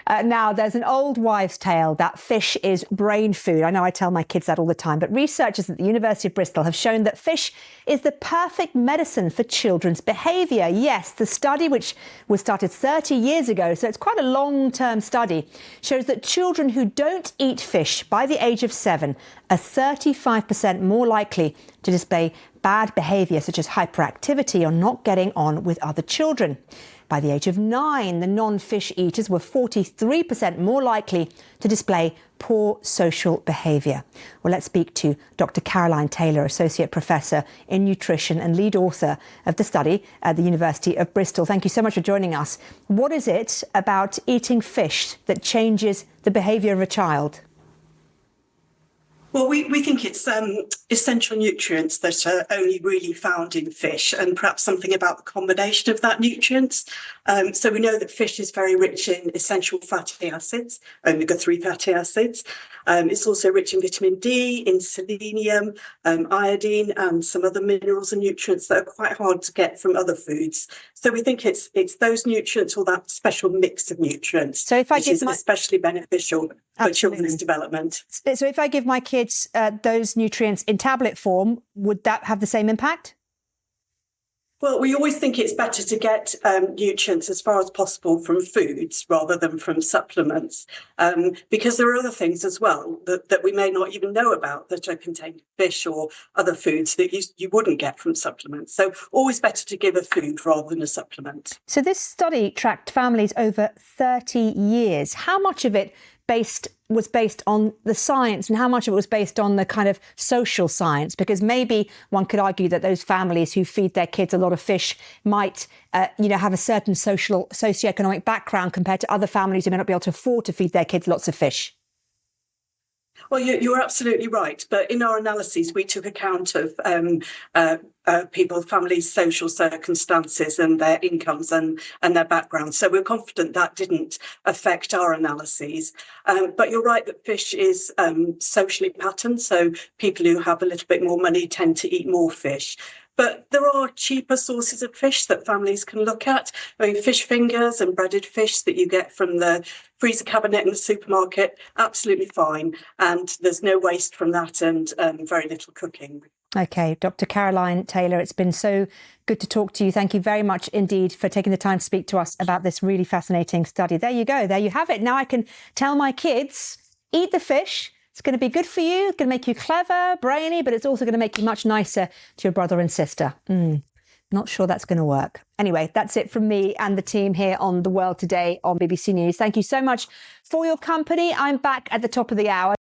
Now, there's an old wives' tale that fish is brain food. I know I tell my kids that all the time, but researchers at the University of Bristol have shown that fish is the perfect medicine for children's behaviour. Yes, the study, which was started 30 years ago, so it's quite a long-term study, shows that children who don't eat fish by the age of 7 are 35% more likely to display bad behaviour such as hyperactivity or not getting on with other children. By the age of 9, the non-fish eaters were 43% more likely to display poor social behaviour. Well, let's speak to Dr. Caroline Taylor, Associate Professor in Nutrition and lead author of the study at the University of Bristol. Thank you so much for joining us. What is it about eating fish that changes the behaviour of a child? Well, we think it's essential nutrients that are only really found in fish, and perhaps something about the combination of that nutrients. So we know that fish is very rich in essential fatty acids, omega-3 fatty acids. It's also rich in vitamin D, in selenium, iodine, and some other minerals and nutrients that are quite hard to get from other foods. So we think it's those nutrients, or that special mix of nutrients, so if I which is especially beneficial for children's development. So if I give my kids those nutrients in tablet form, would that have the same impact? Well, we always think it's better to get nutrients as far as possible from foods rather than from supplements, because there are other things as well that we may not even know about that are contained in fish or other foods that you wouldn't get from supplements. So always better to give a food rather than a supplement. So this study tracked families over 30 years. How much of it was based on the science and how much of it was based on the kind of social science? Because maybe one could argue that those families who feed their kids a lot of fish might, have a certain socioeconomic background compared to other families who may not be able to afford to feed their kids lots of fish. Well, you're absolutely right. But in our analyses, we took account of families' social circumstances and their incomes and their backgrounds. So we're confident that didn't affect our analyses. But you're right that fish is socially patterned. So people who have a little bit more money tend to eat more fish. But there are cheaper sources of fish that families can look at. I mean, fish fingers and breaded fish that you get from the freezer cabinet in the supermarket, absolutely fine. And there's no waste from that, and very little cooking. OK, Dr. Caroline Taylor, it's been so good to talk to you. Thank you very much indeed for taking the time to speak to us about this really fascinating study. There you go. There you have it. Now I can tell my kids, eat the fish. It's going to be good for you. It's going to make you clever, brainy, but it's also going to make you much nicer to your brother and sister. Not sure that's going to work. Anyway, that's it from me and the team here on The World Today on BBC News. Thank you so much for your company. I'm back at the top of the hour.